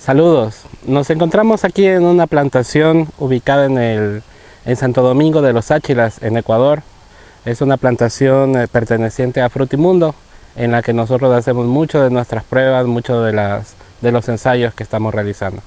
Saludos, nos encontramos aquí en una plantación ubicada en Santo Domingo de los Áchilas, en Ecuador. Es una plantación perteneciente a Frutimundo, en la que nosotros hacemos mucho de nuestras pruebas, mucho de los ensayos que estamos realizando.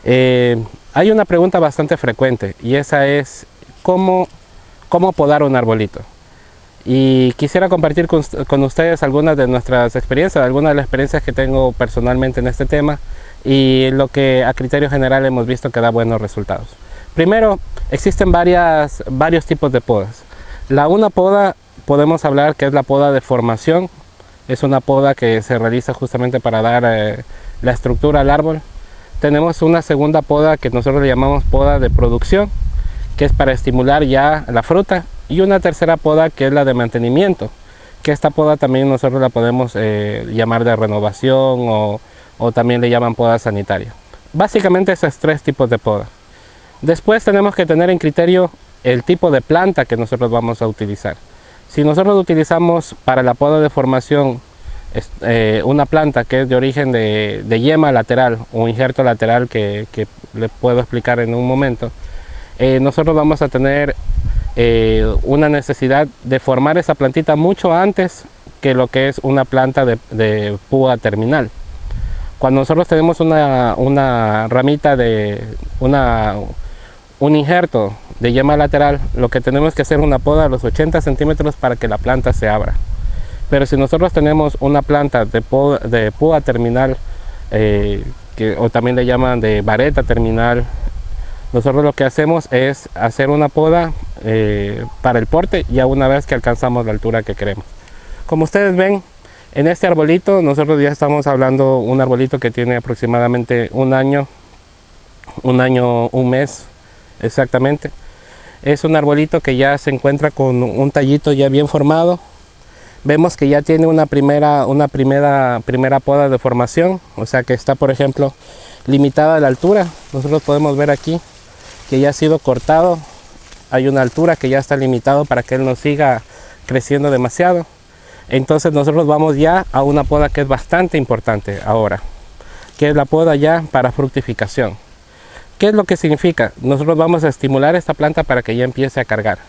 Hay una pregunta bastante frecuente y esa es ¿cómo podar un arbolito? Y quisiera compartir con ustedes algunas de nuestras experiencias, algunas de las experiencias que tengo personalmente en este tema y lo que a criterio general hemos visto que da buenos resultados. Primero, existen varios tipos de podas. Una poda podemos hablar que es la poda de formación. Es una poda que se realiza justamente para dar la estructura al árbol. Tenemos una segunda poda que nosotros le llamamos poda de producción, que es para estimular ya la fruta. Y una tercera poda que es la de mantenimiento, que esta poda también nosotros la podemos llamar de renovación o también le llaman poda sanitaria. Básicamente esos tres tipos de poda. Después tenemos que tener en criterio el tipo de planta que nosotros vamos a utilizar. Si nosotros utilizamos para la poda de formación una planta que es de origen de yema lateral o injerto lateral que le puedo explicar en un momento, nosotros vamos a tener una necesidad de formar esa plantita mucho antes que lo que es una planta de púa terminal. Cuando nosotros tenemos una ramita un injerto de yema lateral, lo que tenemos que hacer es una poda a los 80 centímetros para que la planta se abra. Pero si nosotros tenemos una planta de púa terminal, o también le llaman de vareta terminal, nosotros lo que hacemos es hacer una poda para el porte ya una vez que alcanzamos la altura que queremos. Como ustedes ven, en este arbolito nosotros ya estamos hablando un arbolito que tiene aproximadamente un año, un mes exactamente. Es un arbolito que ya se encuentra con un tallito ya bien formado. Vemos que ya tiene una primera poda de formación, o sea que está, por ejemplo, limitada a la altura. Nosotros podemos ver aquí que ya ha sido cortado, hay una altura que ya está limitado para que él no siga creciendo demasiado. Entonces nosotros vamos ya a una poda que es bastante importante ahora, que es la poda ya para fructificación. ¿Qué es lo que significa? Nosotros vamos a estimular esta planta para que ya empiece a cargar,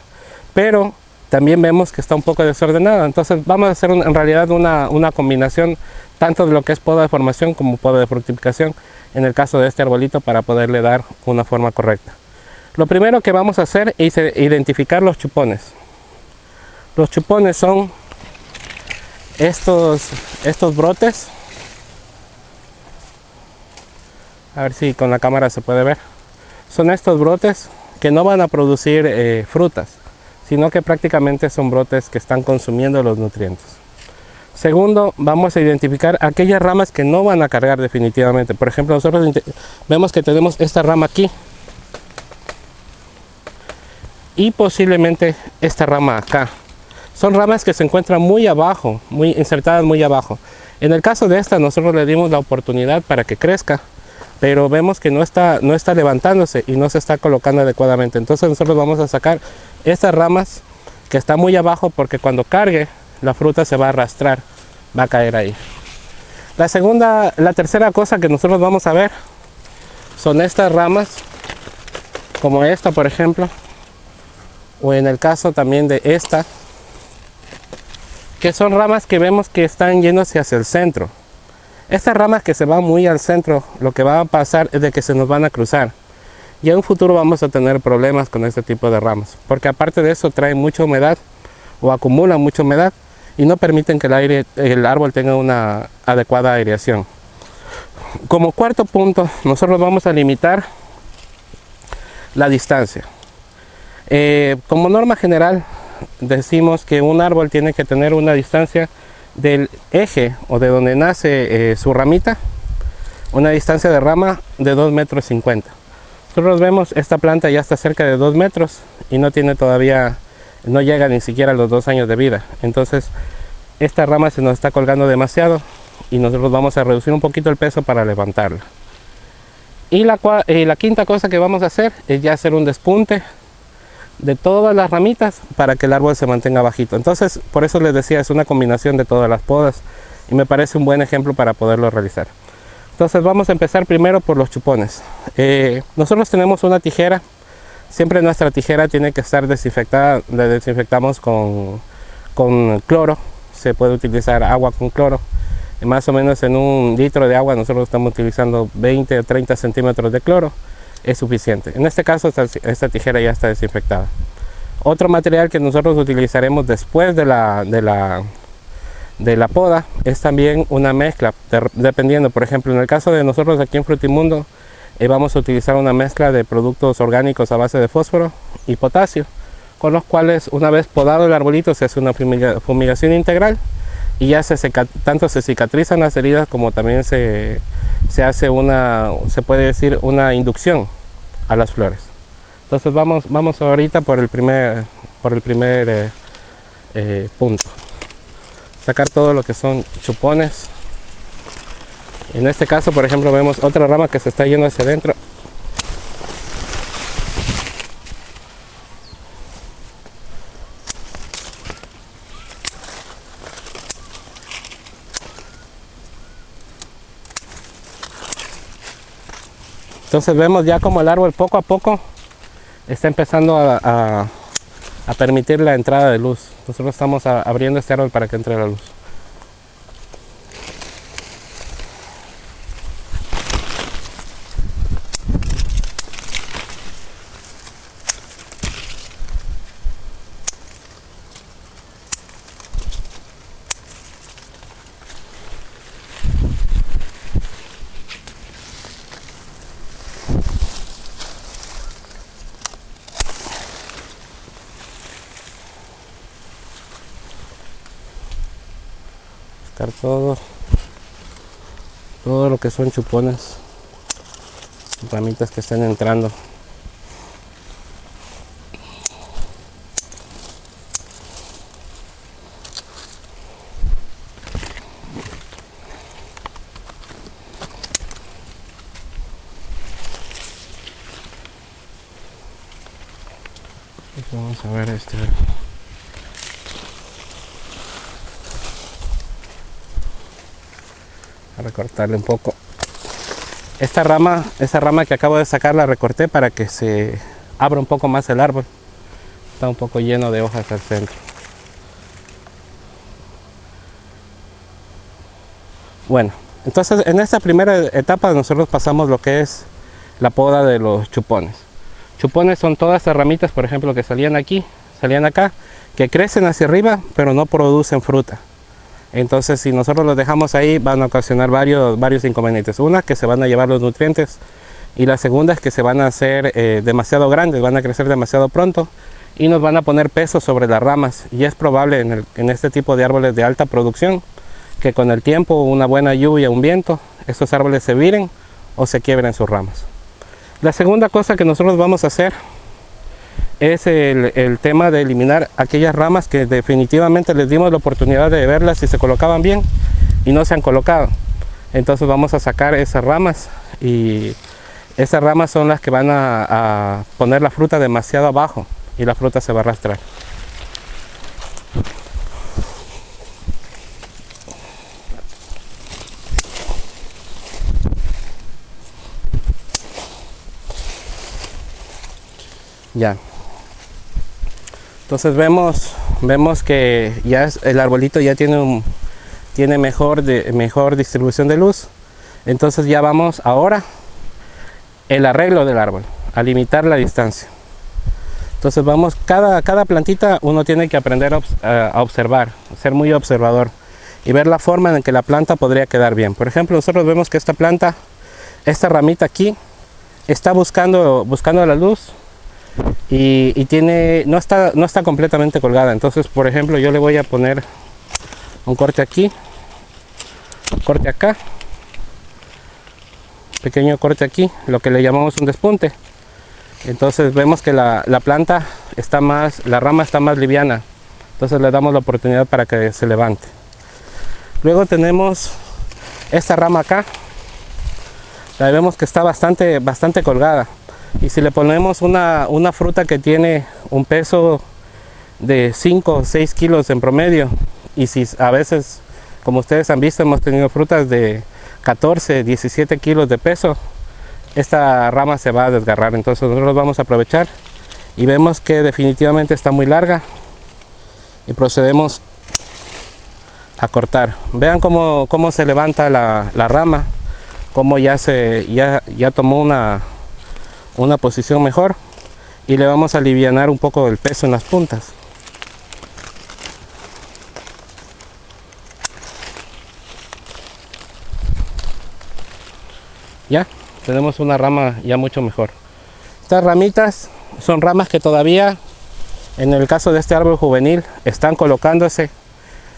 pero también vemos que está un poco desordenada. Entonces vamos a hacer en realidad una combinación tanto de lo que es poda de formación como poda de fructificación en el caso de este arbolito para poderle dar una forma correcta. Lo primero que vamos a hacer es identificar los chupones. Los chupones son estos brotes. A ver si con la cámara se puede ver. Son estos brotes que no van a producir frutas, sino que prácticamente son brotes que están consumiendo los nutrientes. Segundo, vamos a identificar aquellas ramas que no van a cargar definitivamente. Por ejemplo, nosotros vemos que tenemos esta rama aquí y posiblemente esta rama acá. Son ramas que se encuentran muy abajo, muy insertadas muy abajo. En el caso de esta, nosotros le dimos la oportunidad para que crezca, pero vemos que no está levantándose y no se está colocando adecuadamente. Entonces nosotros vamos a sacar estas ramas que están muy abajo, porque cuando cargue la fruta se va a arrastrar, va a caer ahí. La tercera cosa que nosotros vamos a ver son estas ramas, como esta por ejemplo, o en el caso también de esta, que son ramas que vemos que están yéndose hacia el centro. Estas ramas que se van muy al centro, lo que va a pasar es de que se nos van a cruzar. Y en un futuro vamos a tener problemas con este tipo de ramas, porque aparte de eso traen mucha humedad o acumulan mucha humedad y no permiten que el árbol tenga una adecuada aireación. Como cuarto punto, nosotros vamos a limitar la distancia. Como norma general, decimos que un árbol tiene que tener una distancia del eje o de donde nace su ramita, una distancia de rama de 2,50 metros. Nosotros vemos esta planta ya está cerca de 2 metros y no llega ni siquiera a los 2 años de vida. Entonces esta rama se nos está colgando demasiado y nosotros vamos a reducir un poquito el peso para levantarla. Y la quinta cosa que vamos a hacer es ya hacer un despunte de todas las ramitas para que el árbol se mantenga bajito. Entonces, por eso les decía, es una combinación de todas las podas y me parece un buen ejemplo para poderlo realizar. Entonces vamos a empezar primero por los chupones. Nosotros tenemos una tijera. Siempre nuestra tijera tiene que estar desinfectada. La desinfectamos con cloro. Se puede utilizar agua con cloro. Más o menos en 1 litro de agua nosotros estamos utilizando 20 o 30 centímetros de cloro. Es suficiente. En este caso esta tijera ya está desinfectada. Otro material que nosotros utilizaremos después de la poda es también una mezcla, dependiendo. Por ejemplo, en el caso de nosotros aquí en Frutimundo, vamos a utilizar una mezcla de productos orgánicos a base de fósforo y potasio, con los cuales una vez podado el arbolito se hace una fumigación integral y ya tanto se cicatrizan las heridas como también se hace se puede decir una inducción a las flores. Entonces vamos ahorita por el primer punto. Sacar todo lo que son chupones. En este caso, por ejemplo, vemos otra rama que se está yendo hacia adentro. Entonces vemos ya como el árbol poco a poco está empezando a permitir la entrada de luz. Nosotros estamos abriendo este árbol para que entre la luz. Todo lo que son chupones, ramitas que están entrando. Vamos a ver a recortarle un poco. Esa rama que acabo de sacar la recorté para que se abra un poco más el árbol. Está un poco lleno de hojas al centro. Bueno, entonces en esta primera etapa nosotros pasamos lo que es la poda de los chupones. Chupones son todas estas ramitas, por ejemplo, que salían acá, que crecen hacia arriba pero no producen fruta. Entonces si nosotros los dejamos ahí van a ocasionar varios inconvenientes. Una, que se van a llevar los nutrientes, y la segunda es que se van a hacer demasiado grandes, van a crecer demasiado pronto y nos van a poner peso sobre las ramas, y es probable en este tipo de árboles de alta producción que con el tiempo, una buena lluvia, un viento, estos árboles se viren o se quiebren sus ramas. La segunda cosa que nosotros vamos a hacer es el tema de eliminar aquellas ramas que definitivamente les dimos la oportunidad de verlas si se colocaban bien y no se han colocado. Entonces vamos a sacar esas ramas, y esas ramas son las que van a poner la fruta demasiado abajo y la fruta se va a arrastrar. Ya. Entonces vemos que ya el arbolito ya tiene mejor distribución de luz. Entonces ya vamos ahora el arreglo del árbol, a limitar la distancia. Entonces vamos, cada plantita uno tiene que aprender a observar, ser muy observador y ver la forma en que la planta podría quedar bien. Por ejemplo, nosotros vemos que esta ramita aquí está buscando la luz. Y no está completamente colgada. Entonces, por ejemplo, yo le voy a poner un corte aquí, un corte acá, pequeño corte aquí, lo que le llamamos un despunte. Entonces vemos que la rama está más liviana, entonces le damos la oportunidad para que se levante. Luego tenemos esta rama acá, la vemos que está bastante colgada. Y si le ponemos una fruta que tiene un peso de 5 o 6 kilos en promedio, y si a veces, como ustedes han visto, hemos tenido frutas de 14, 17 kilos de peso, esta rama se va a desgarrar. Entonces nosotros vamos a aprovechar y vemos que definitivamente está muy larga y procedemos a cortar. Vean cómo se levanta la rama, cómo ya tomó una posición mejor, y le vamos a alivianar un poco el peso en las puntas. Ya tenemos una rama ya mucho mejor. Estas ramitas son ramas que todavía, en el caso de este árbol juvenil, están colocándose.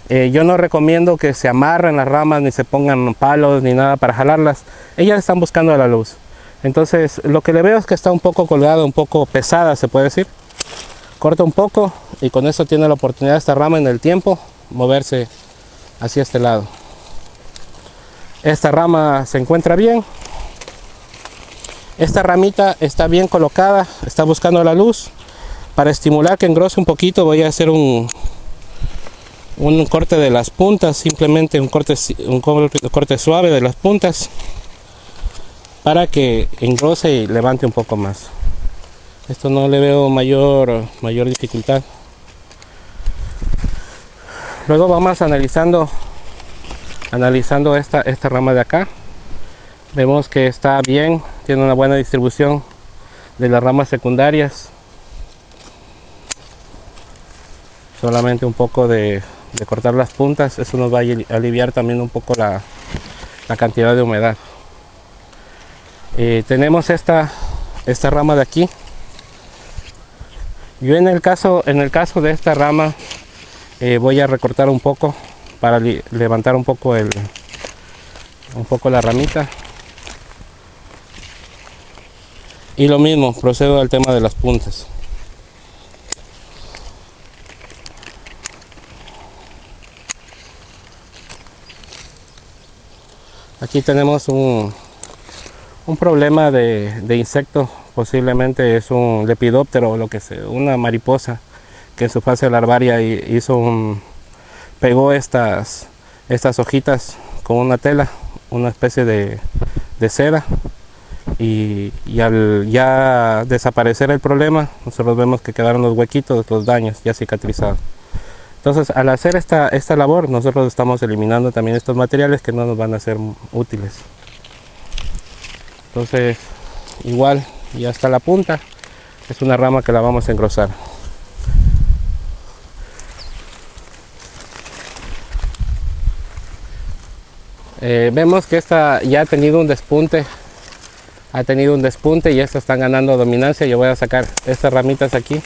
Yo no recomiendo que se amarren las ramas, ni se pongan palos, ni nada para jalarlas. Ellas están buscando la luz. Entonces lo que le veo es que está un poco colgada, un poco pesada, se puede decir. Corta un poco y con eso tiene la oportunidad esta rama en el tiempo moverse hacia este lado. Esta rama se encuentra bien. Esta ramita está bien colocada, está buscando la luz. Para estimular que engrose un poquito voy a hacer un corte de las puntas, simplemente un corte suave de las puntas para que engrose y levante un poco más. Esto no le veo mayor dificultad. Luego vamos analizando esta rama de acá. Vemos que está bien, tiene una buena distribución de las ramas secundarias. Solamente un poco de cortar las puntas, eso nos va a aliviar también un poco la cantidad de humedad. Tenemos esta rama de aquí. Yo en el caso de esta rama voy a recortar un poco para levantar un poco la ramita. Y lo mismo, procedo al tema de las puntas. Aquí tenemos un problema de insecto, posiblemente es un lepidóptero o lo que sea, una mariposa que en su fase larvaria pegó estas hojitas con una tela, una especie de seda, y al ya desaparecer el problema, nosotros vemos que quedaron los huequitos, los daños ya cicatrizados. Entonces, al hacer esta labor, nosotros estamos eliminando también estos materiales que no nos van a ser útiles. Entonces, igual, ya está la punta. Es una rama que la vamos a engrosar. Vemos que esta ya ha tenido un despunte. Y estas están ganando dominancia. Yo voy a sacar estas ramitas aquí.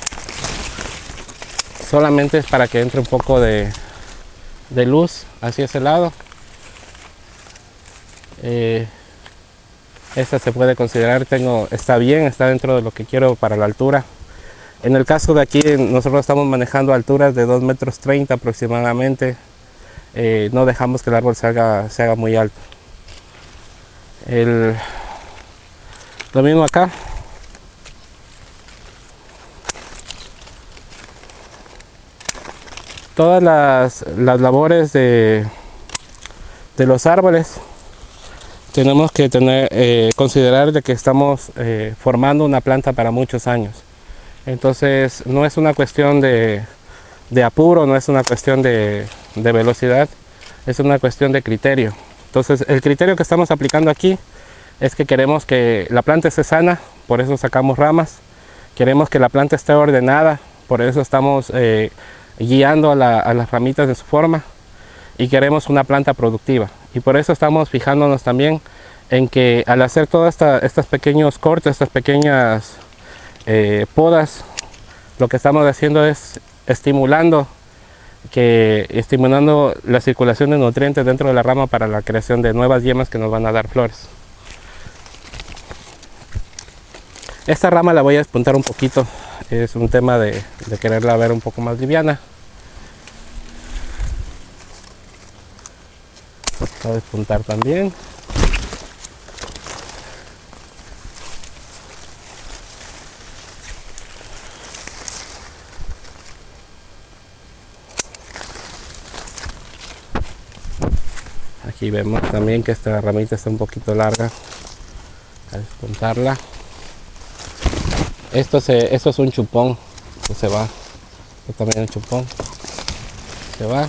Solamente es para que entre un poco de luz hacia ese lado. Esta se puede considerar, está bien, está dentro de lo que quiero para la altura. En el caso de aquí, nosotros estamos manejando alturas de 2,30 metros aproximadamente. No dejamos que el árbol se haga muy alto. Lo mismo acá. Todas las labores de los árboles tenemos que considerar de que estamos formando una planta para muchos años. Entonces no es una cuestión de apuro, no es una cuestión de velocidad, es una cuestión de criterio. Entonces el criterio que estamos aplicando aquí es que queremos que la planta esté sana, por eso sacamos ramas. Queremos que la planta esté ordenada, por eso estamos guiando a las ramitas de su forma, y queremos una planta productiva, y por eso estamos fijándonos también en que al hacer todos estos pequeños cortes, estas pequeñas podas, lo que estamos haciendo es estimulando la circulación de nutrientes dentro de la rama para la creación de nuevas yemas que nos van a dar flores. Esta rama la voy a despuntar un poquito, es un tema de quererla ver un poco más liviana. Voy a despuntar también. Aquí vemos también que esta ramita está un poquito larga. A despuntarla. Esto es un chupón. Esto se va. Esto también es un chupón. Se va.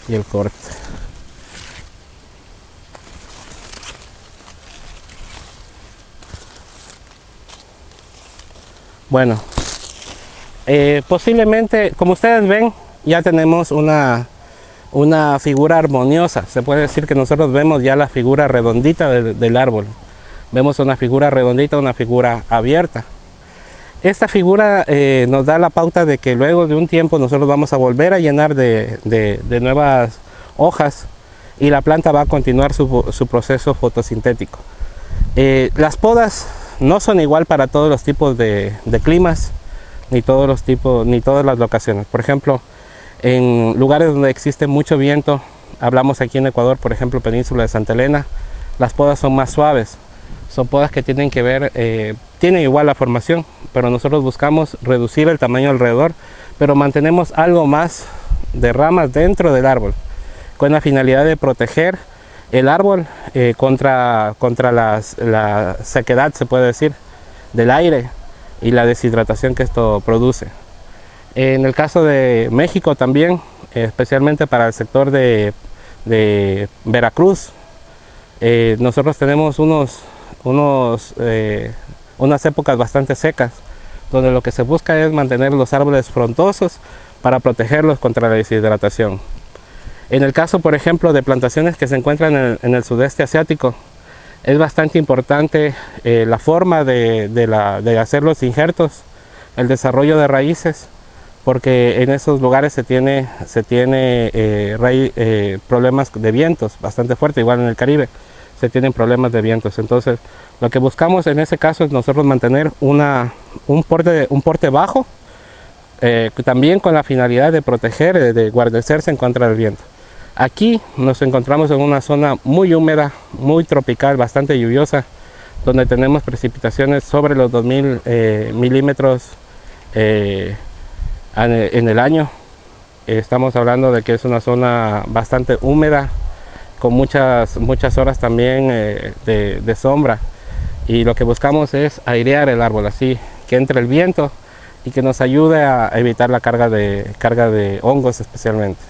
Y el corte. Bueno, posiblemente, como ustedes ven, ya tenemos una figura armoniosa. Se puede decir que nosotros vemos ya la figura redondita del árbol. Vemos una figura redondita, una figura abierta. Esta figura nos da la pauta de que luego de un tiempo nosotros vamos a volver a llenar de nuevas hojas y la planta va a continuar su proceso fotosintético. Las podas no son igual para todos los tipos de climas, ni todas las locaciones. Por ejemplo, en lugares donde existe mucho viento, hablamos aquí en Ecuador, por ejemplo, península de Santa Elena, las podas son más suaves. Son podas que tienen que ver, tienen igual la formación, pero nosotros buscamos reducir el tamaño alrededor, pero mantenemos algo más de ramas dentro del árbol, con la finalidad de proteger el árbol contra la sequedad, se puede decir, del aire y la deshidratación que esto produce. En el caso de México también, especialmente para el sector de Veracruz, nosotros tenemos unas épocas bastante secas, donde lo que se busca es mantener los árboles frondosos para protegerlos contra la deshidratación. En el caso, por ejemplo, de plantaciones que se encuentran en el sudeste asiático, es bastante importante la forma de hacer los injertos, el desarrollo de raíces, porque en esos lugares se tiene problemas de vientos bastante fuertes, igual en el Caribe se tienen problemas de vientos. Entonces lo que buscamos en ese caso es nosotros mantener un porte bajo, también con la finalidad de proteger, de guarecerse en contra del viento. Aquí nos encontramos en una zona muy húmeda, muy tropical, bastante lluviosa, donde tenemos precipitaciones sobre los 2000 milímetros en el año. Estamos hablando de que es una zona bastante húmeda, con muchas horas también de sombra, y lo que buscamos es airear el árbol, así que entre el viento y que nos ayude a evitar la carga de hongos especialmente.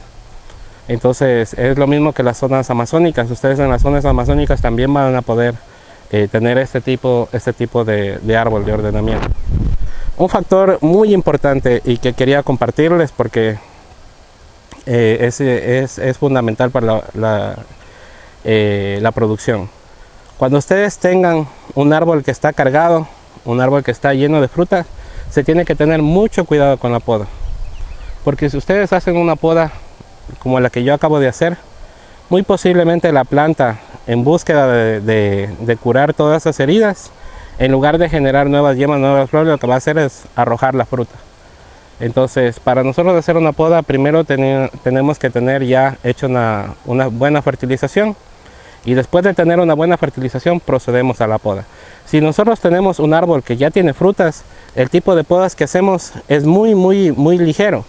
Entonces es lo mismo que las zonas amazónicas. Ustedes en las zonas amazónicas también van a poder tener este tipo de árbol de ordenamiento. Un factor muy importante y que quería compartirles porque es fundamental para la producción. Cuando ustedes tengan un árbol que está cargado, un árbol que está lleno de fruta, se tiene que tener mucho cuidado con la poda, porque si ustedes hacen una poda como la que yo acabo de hacer, muy posiblemente la planta, en búsqueda de curar todas esas heridas, en lugar de generar nuevas yemas, nuevas flores, lo que va a hacer es arrojar la fruta. Entonces, para nosotros hacer una poda, primero tenemos que tener ya hecho una buena fertilización, y después de tener una buena fertilización procedemos a la poda. Si nosotros tenemos un árbol que ya tiene frutas, el tipo de podas que hacemos es muy ligero.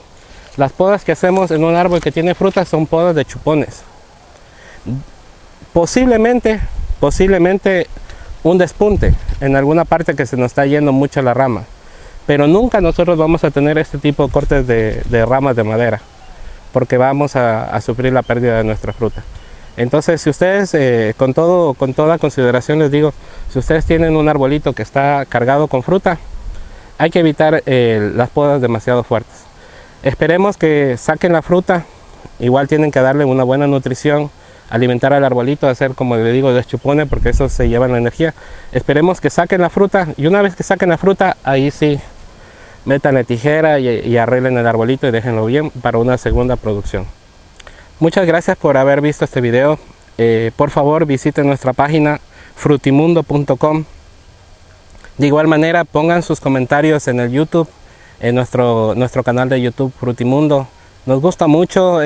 Las podas que hacemos en un árbol que tiene frutas son podas de chupones. Posiblemente un despunte en alguna parte que se nos está yendo mucho la rama, pero nunca nosotros vamos a tener este tipo de cortes de ramas de madera, porque vamos a sufrir la pérdida de nuestra fruta. Entonces, si ustedes, con toda consideración les digo, si ustedes tienen un arbolito que está cargado con fruta, hay que evitar las podas demasiado fuertes. Esperemos que saquen la fruta, igual tienen que darle una buena nutrición, alimentar al arbolito, hacer, como le digo, deschupone, porque eso se lleva la energía. Esperemos que saquen la fruta, y una vez que saquen la fruta, ahí sí, metan la tijera y arreglen el arbolito y déjenlo bien para una segunda producción. Muchas gracias por haber visto este video. Por favor, visiten nuestra página frutimundo.com. De igual manera, pongan sus comentarios en el YouTube, en nuestro canal de YouTube Frutimundo. Nos gusta mucho,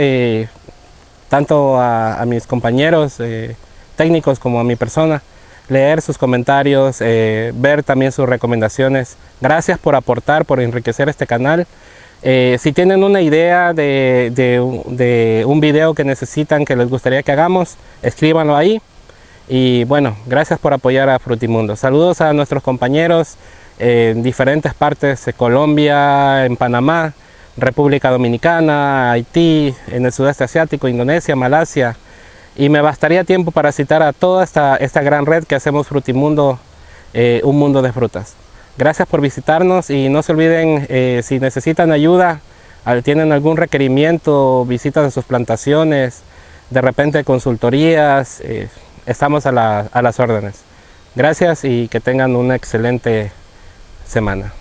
tanto a mis compañeros técnicos como a mi persona, leer sus comentarios, ver también sus recomendaciones. Gracias por aportar, por enriquecer este canal. Si tienen una idea de un video que necesitan, que les gustaría que hagamos, escríbanlo ahí. Y bueno, gracias por apoyar a Frutimundo. Saludos a nuestros compañeros en diferentes partes de Colombia, en Panamá, República Dominicana, Haití, en el sudeste asiático, Indonesia, Malasia. Y me bastaría tiempo para citar a toda esta gran red que hacemos Frutimundo, un mundo de frutas. Gracias por visitarnos y no se olviden, si necesitan ayuda, tienen algún requerimiento, visitas en sus plantaciones, de repente consultorías, estamos a las órdenes. Gracias y que tengan una excelente semana.